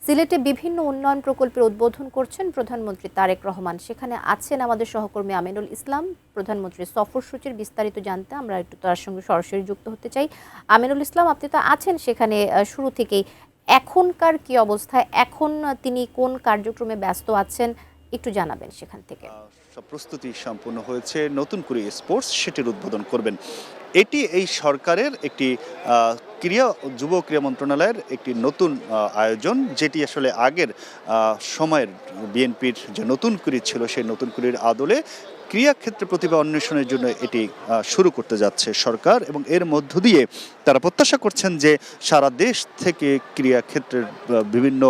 সিলেটে বিভিন্ন উন্নয়ন প্রকল্পের উদ্বোধন করছেন প্রধানমন্ত্রী তারেক রহমান। সেখানে আছেন আমাদের সহকর্মী আমিনুল ইসলাম। প্রধানমন্ত্রীর সফরসূচির বিস্তারিত জানতে আমরা একটু তার সঙ্গে সরাসরি যুক্ত হতে চাই। আমিনুল ইসলাম, আপনি তো আছেন সেখানে শুরু থেকেই। এখনকার কি অবস্থায়, এখন তিনি কোন কার্যক্রমে ব্যস্ত আছেন, একটু জানাবেন সেখান থেকে। সব প্রস্তুতি সম্পূর্ণ হয়েছে, নতুন করে স্পোর্টস সেটির উদ্বোধন করবেন। এটি এই সরকারের একটি ক্রীড়া যুব ক্রীড়া মন্ত্রণালয়ের একটি নতুন আয়োজন, যেটি আসলে আগের সময়ের বিএনপির যে নতুন কুড়ি ছিল সেই নতুন কুড়ির আদলে ক্রীড়াক্ষেত্রে প্রতিভা অন্বেষণের জন্য এটি শুরু করতে যাচ্ছে সরকার, এবং এর মধ্য দিয়ে তারা প্রত্যাশা করছেন যে সারা দেশ থেকে ক্রীড়াক্ষেত্রের বিভিন্ন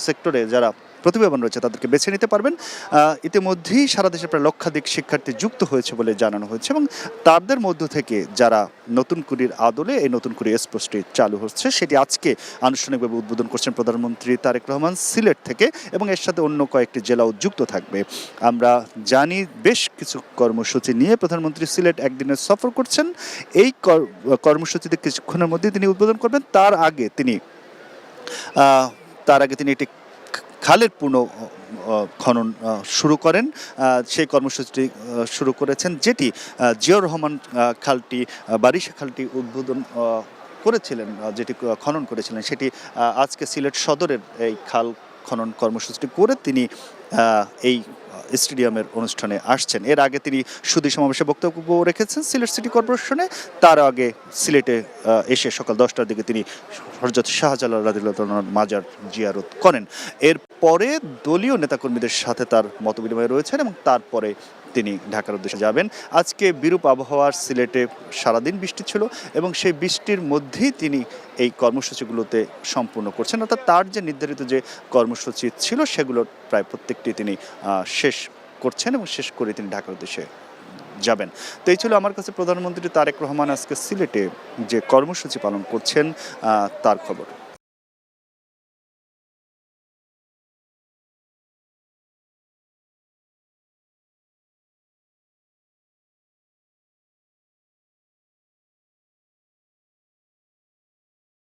সেক্টরে যারা প্রতিভাবান রয়েছে তাদেরকে বেছে নিতে পারবেন। ইতিমধ্যেই সারা দেশে প্রায় লক্ষাধিক শিক্ষার্থী যুক্ত হয়েছে বলে জানানো হয়েছে, এবং তাদের মধ্য থেকে যারা নতুন কুড়ির আদলে এই নতুন কুড়ি স্পোর্টসটি চালু হচ্ছে সেটি আজকে আনুষ্ঠানিকভাবে উদ্বোধন করছেন প্রধানমন্ত্রী তারেক রহমান সিলেট থেকে, এবং এর সাথে অন্য কয়েকটি জেলাও যুক্ত থাকবে। আমরা জানি বেশ কিছু কর্মসূচি নিয়ে প্রধানমন্ত্রী সিলেট একদিনের সফর করছেন। এই কর্মসূচিতে কিছুক্ষণের মধ্যে তিনি উদ্বোধন করবেন। তার আগে তিনি একটি খালের পূর্ণ খনন শুরু করেন। সেই কর্মসূচিটি শুরু করেছেন, যেটি জিয়াউর রহমান খালটি বারিশা খালটি উদ্বোধন করেছিলেন, যেটি খনন করেছিলেন, সেটি আজকে সিলেট সদরের এই খাল খনন কর্মসূচিটি করে তিনি এই স্টেডিয়ামের অনুষ্ঠানে আসছেন। এর আগে তিনি সুধী সমাবেশে বক্তব্য রেখেছেন সিলেট সিটি কর্পোরেশনে। তার আগে সিলেটে এসে সকাল 10টার দিকে তিনি হযরত শাহজালাল রাদিয়াল্লাহু তাআলার মাজার জিয়ারত করেন। এরপরে দলীয় নেতাকর্মীদের সাথে তার মতবিনিময় রয়েছেন, এবং তারপরে তিনি ঢাকার উদ্দেশ্যে যাবেন। আজকে বিরূপ আবহাওয়ার সিলেটে সারাদিন বৃষ্টি ছিল, এবং সেই বৃষ্টির মধ্যেই তিনি এই কর্মসূচিগুলোতে সম্পূর্ণ করছেন। অর্থাৎ তার যে নির্ধারিত যে কর্মসূচি ছিল সেগুলোর প্রায় প্রত্যেকটি তিনি শেষ করছেন, এবং শেষ করে তিনি ঢাকার উদ্দেশ্যে যাবেন। তো এই ছিল আমার কাছে প্রধানমন্ত্রী তারেক রহমান আজকে সিলেটে যে কর্মসূচি পালন করছেন তার খবর।